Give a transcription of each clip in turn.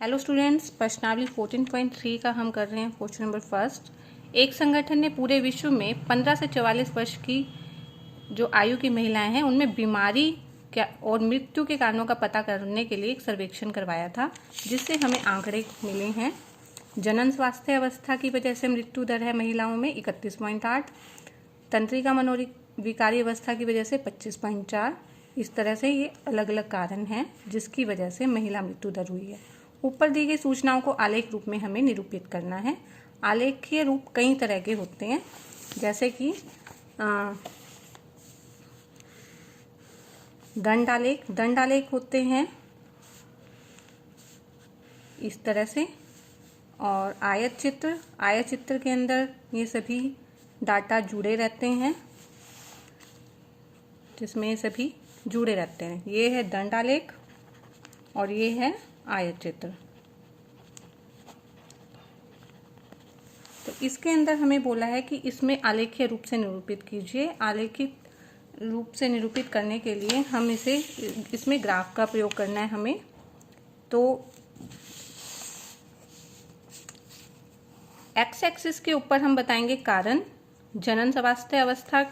Hello students, प्रश्नावली 14.3 का हम कर रहे हैं क्वेश्चन नंबर फर्स्ट। एक संगठन ने पूरे विश्व में 15 से 44 वर्ष की जो आयु की महिलाएं हैं उनमें बीमारी और मृत्यु के कारणों का पता करने के लिए एक सर्वेक्षण करवाया था, जिससे हमें आंकड़े मिले हैं। जनन स्वास्थ्य अवस्था की वजह से मृत्यु दर है महिलाओं में 31.8, तंत्रिका मनोविकारी अवस्था की वजह से 25.4। इस तरह से ये अलग अलग कारण हैं जिसकी वजह से महिला मृत्यु दर हुई है। ऊपर दी गई सूचनाओं को आलेख रूप में हमें निरूपित करना है। आलेखीय रूप कई तरह के होते हैं, जैसे कि दंडालेख होते हैं इस तरह से, और आयत चित्र के अंदर ये सभी डाटा जुड़े रहते हैं, जिसमें सभी जुड़े रहते हैं। ये है दंडालेख और ये है आयत चित्र। तो इसके अंदर हमें बोला है कि इसमें आलेखीय रूप से निरूपित कीजिए। आलेखित रूप से निरूपित करने के लिए हम इसमें ग्राफ का प्रयोग करना है हमें। तो एक्स एक्सिस के ऊपर हम बताएंगे कारण, जनन स्वास्थ्य अवस्था,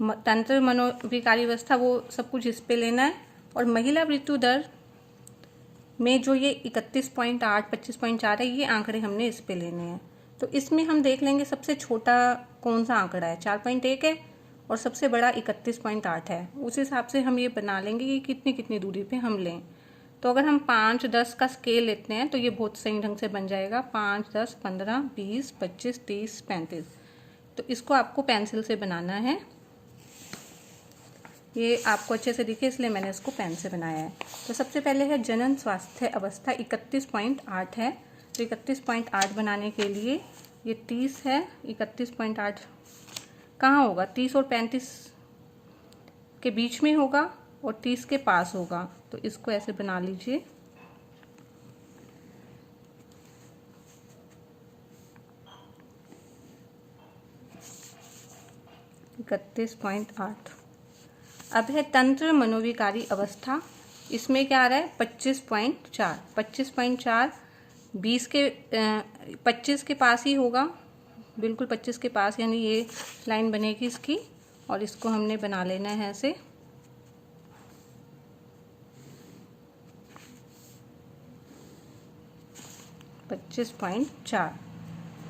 तंत्र मनोविकारी अवस्था, वो सब कुछ इस पे लेना है। और महिला मृत्यु दर में जो ये 31.8, 25.4 है, ये आंकड़े हमने इस पे लेने हैं। तो इसमें हम देख लेंगे सबसे छोटा कौन सा आंकड़ा है, 4.1 है, और सबसे बड़ा 31.8 है। उस हिसाब से हम ये बना लेंगे कि कितनी कितनी दूरी पे हम लें। तो अगर हम 5, 10 का स्केल लेते हैं तो ये बहुत सही ढंग से बन जाएगा। 5, 10, 15, 20, 25, 30, 35। तो इसको आपको पेंसिल से बनाना है। ये आपको अच्छे से दिखे इसलिए मैंने इसको पेन से बनाया है। तो सबसे पहले है जनन स्वास्थ्य अवस्था 31.8 है। तो 31.8 बनाने के लिए ये 30 है, 31.8 कहाँ होगा, 30 और 35 के बीच में होगा और 30 के पास होगा। तो इसको ऐसे बना लीजिए। (31.8) अब है तंत्र मनोविकारी अवस्था। इसमें क्या आ रहा है, 25.4। 25.4 25 के पास ही होगा, बिल्कुल 25 के पास, यानी ये लाइन बनेगी इसकी, और इसको हमने बना लेना है ऐसे।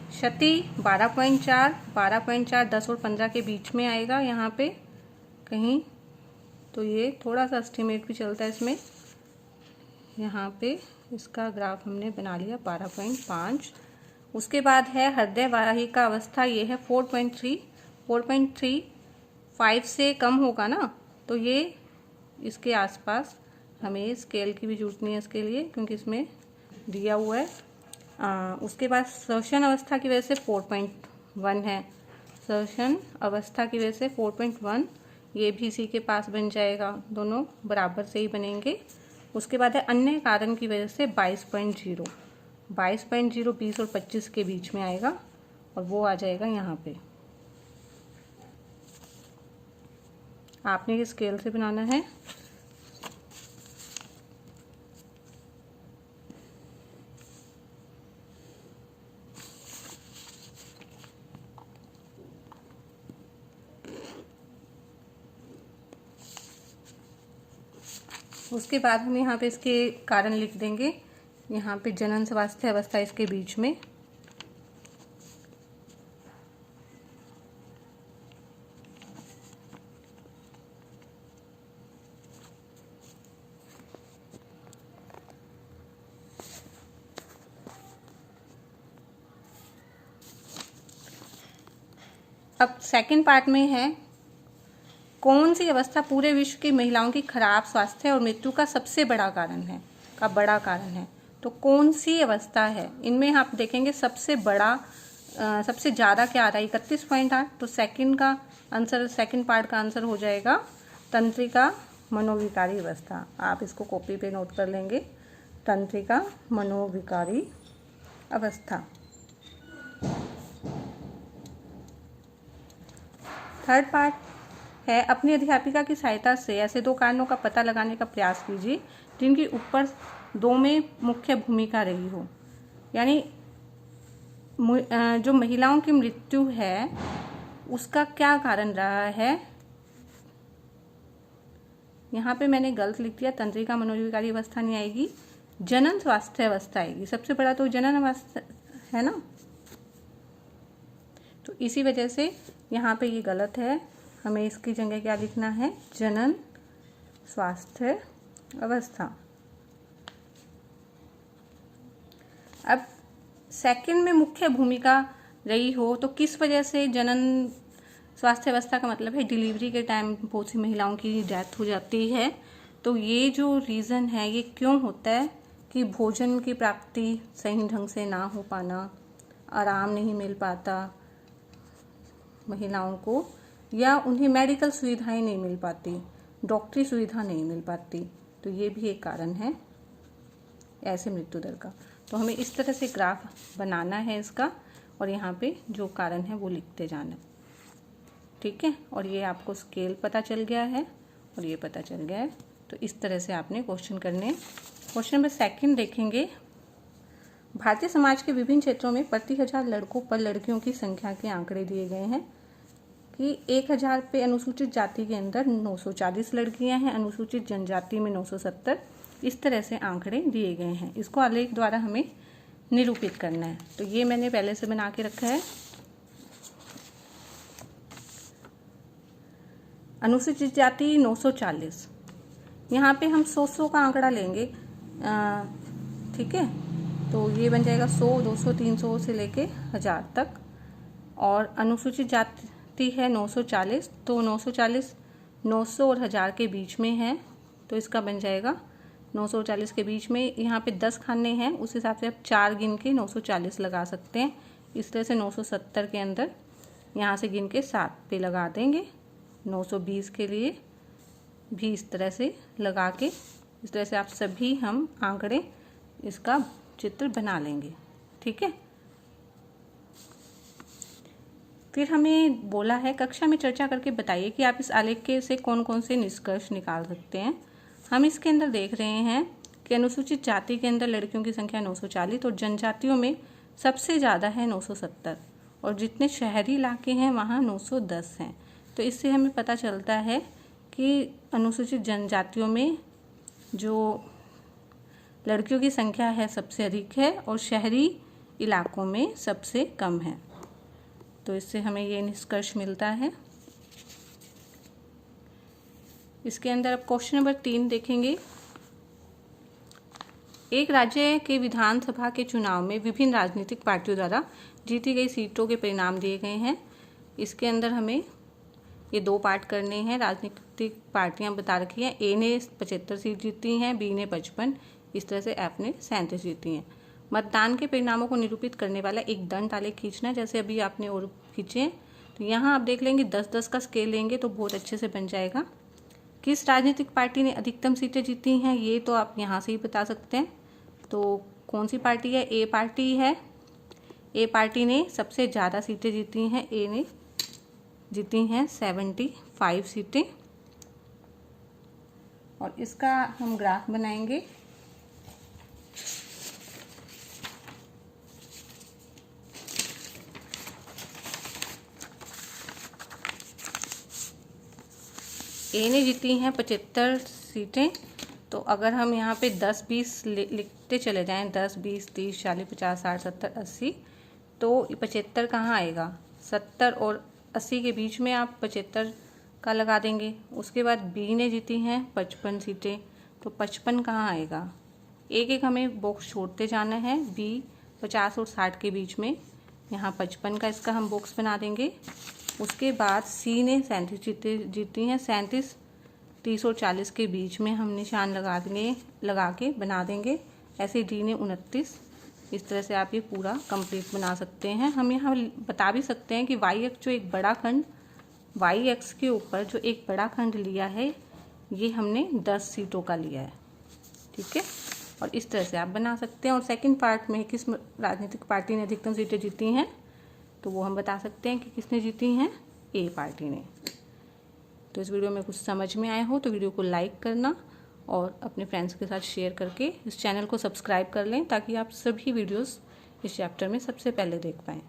क्षति 12.4, 10 और 15 के बीच में आएगा यहाँ पे कहीं। तो ये थोड़ा सा एस्टिमेट भी चलता है इसमें। यहाँ पे इसका ग्राफ हमने बना लिया 12.5। उसके बाद है हृदय वाहिका अवस्था, ये है 4.3। 4.3 5 से कम होगा ना, तो ये इसके आसपास, हमें स्केल की भी जरूरत नहीं है इसके लिए क्योंकि इसमें दिया हुआ है। उसके बाद श्वसन अवस्था की वजह से 4.1 है। श्वसन अवस्था की वजह से 4.1, ये भी इसी के पास बन जाएगा, दोनों बराबर से ही बनेंगे। उसके बाद है अन्य कारण की वजह से 22.0। 22.0 20 और 25 के बीच में आएगा और वो आ जाएगा यहाँ पे। आपने ये स्केल से बनाना है। उसके बाद हम यहाँ पे इसके कारण लिख देंगे। यहाँ पे जनन स्वास्थ्य अवस्था इसके बीच में, अब सेकंड पार्ट में है कौन सी अवस्था पूरे विश्व की महिलाओं की खराब स्वास्थ्य और मृत्यु का सबसे बड़ा कारण है, तो कौन सी अवस्था है। इनमें आप देखेंगे सबसे बड़ा, सबसे ज़्यादा क्या आ रहा है, 31.8। तो सेकंड पार्ट का आंसर हो जाएगा तंत्रिका मनोविकारी अवस्था। आप इसको कॉपी पे नोट कर लेंगे, तंत्रिका मनोविकारी अवस्था। थर्ड पार्ट है, अपनी अध्यापिका की सहायता से ऐसे 2 कारणों का पता लगाने का प्रयास कीजिए जिनकी ऊपर 2 में मुख्य भूमिका रही हो। यानी जो महिलाओं की मृत्यु है उसका क्या कारण रहा है। यहाँ पे मैंने गलत लिख दिया, तंत्रिका मनोविकारी अवस्था नहीं आएगी, जनन स्वास्थ्य अवस्था आएगी। सबसे बड़ा तो जनन अवस्था है ना, तो इसी वजह से यहाँ पे ये गलत है। हमें इसकी जगह क्या लिखना है, जनन स्वास्थ्य अवस्था। अब सेकंड में मुख्य भूमिका रही हो तो किस वजह से जनन स्वास्थ्य अवस्था का मतलब है डिलीवरी के टाइम बहुत सी महिलाओं की डेथ हो जाती है। तो ये जो रीज़न है ये क्यों होता है कि भोजन की प्राप्ति सही ढंग से ना हो पाना, आराम नहीं मिल पाता महिलाओं को, या उन्हें मेडिकल सुविधाएं नहीं मिल पाती, डॉक्टरी सुविधा नहीं मिल पाती। तो ये भी एक कारण है ऐसे मृत्यु दर का। तो हमें इस तरह से ग्राफ बनाना है इसका, और यहाँ पे जो कारण है वो लिखते जाना, ठीक है। और ये आपको स्केल पता चल गया है और ये पता चल गया है। तो इस तरह से आपने क्वेश्चन करने। क्वेश्चन नंबर 2 देखेंगे। भारतीय समाज के विभिन्न क्षेत्रों में प्रति 1000 लड़कों पर लड़कियों की संख्या के आंकड़े दिए गए हैं कि 1000 पे अनुसूचित जाति के अंदर 940 लड़कियां हैं, अनुसूचित जनजाति में 970। इस तरह से आंकड़े दिए गए हैं। इसको आलेख द्वारा हमें निरूपित करना है। तो ये मैंने पहले से बना के रखा है। अनुसूचित जाति 940, यहाँ पे हम 100 का आंकड़ा लेंगे, ठीक है। तो ये बन जाएगा 100, 200, 300 से लेके 1000 तक। और अनुसूचित जाति है 940, तो 940 900 और 1000 के बीच में है, तो इसका बन जाएगा 940 के बीच में। यहाँ पे 10 खाने हैं, उस हिसाब से आप 4 गिन के 940 लगा सकते हैं। इस तरह से 970 के अंदर यहाँ से गिन के 7 पे लगा देंगे। 920 के लिए भी इस तरह से लगा के, इस तरह से आप सभी हम आंकड़े इसका चित्र बना लेंगे, ठीक है। फिर हमें बोला है कक्षा में चर्चा करके बताइए कि आप इस आलेख के से कौन कौन से निष्कर्ष निकाल सकते हैं। हम इसके अंदर देख रहे हैं कि अनुसूचित जाति के अंदर लड़कियों की संख्या 940 और जनजातियों में सबसे ज़्यादा है 970, और जितने शहरी इलाके हैं वहाँ 910 हैं। तो इससे हमें पता चलता है कि अनुसूचित जनजातियों में जो लड़कियों की संख्या है सबसे अधिक है और शहरी इलाकों में सबसे कम है। तो इससे हमें ये निष्कर्ष मिलता है। इसके अंदर अब क्वेश्चन नंबर 3 देखेंगे। एक राज्य के विधानसभा के चुनाव में विभिन्न राजनीतिक पार्टियों द्वारा जीती गई सीटों के परिणाम दिए गए हैं। इसके अंदर हमें ये 2 पार्ट करने हैं। राजनीतिक पार्टियां बता रखी हैं। ए ने 75 सीट जीती हैं, बी ने 55, इस तरह से एफ ने 37 जीती हैं। मतदान के परिणामों को निरूपित करने वाला एक दंड आलेख खींचना, जैसे अभी आपने और खींचे। तो यहाँ आप देख लेंगे 10-10 का स्केल लेंगे तो बहुत अच्छे से बन जाएगा। किस राजनीतिक पार्टी ने अधिकतम सीटें जीती हैं ये तो आप यहाँ से ही बता सकते हैं। तो कौन सी पार्टी है, ए पार्टी है। ए पार्टी ने सबसे ज़्यादा सीटें जीती हैं, ए ने जीती हैं 75 सीटें। और इसका हम ग्राफ बनाएंगे। ए ने जीती हैं 75 सीटें। तो अगर हम यहाँ पे 10-20 लिखते चले जाएं, 10, 20, 30, 40, 50, 60, 70, 80, तो 75 कहाँ आएगा, 70 और 80 के बीच में आप 75 का लगा देंगे। उसके बाद बी ने जीती हैं 55 सीटें, तो 55 कहाँ आएगा। एक एक हमें बॉक्स छोड़ते जाना है। बी 50 और 60 के बीच में, यहाँ 55 का इसका हम बॉक्स बना देंगे। उसके बाद सी ने 37 जीती हैं, 37, 30 और 40 के बीच में हम निशान लगा के बना देंगे। ऐसे डी ने 29। इस तरह से आप ये पूरा कंप्लीट बना सकते हैं। हम यहाँ बता भी सकते हैं कि वाई एक्स जो एक बड़ा खंड, वाई एक्स के ऊपर जो एक बड़ा खंड लिया है ये हमने 10 सीटों का लिया है, ठीक है। और इस तरह से आप बना सकते हैं। और सेकंड पार्ट में किस राजनीतिक पार्टी ने अधिकतम सीटें जीती हैं तो वो हम बता सकते हैं कि किसने जीती हैं, ए पार्टी ने। तो इस वीडियो में कुछ समझ में आया हो तो वीडियो को लाइक करना और अपने फ्रेंड्स के साथ शेयर करके इस चैनल को सब्सक्राइब कर लें ताकि आप सभी वीडियोस इस चैप्टर में सबसे पहले देख पाएँ।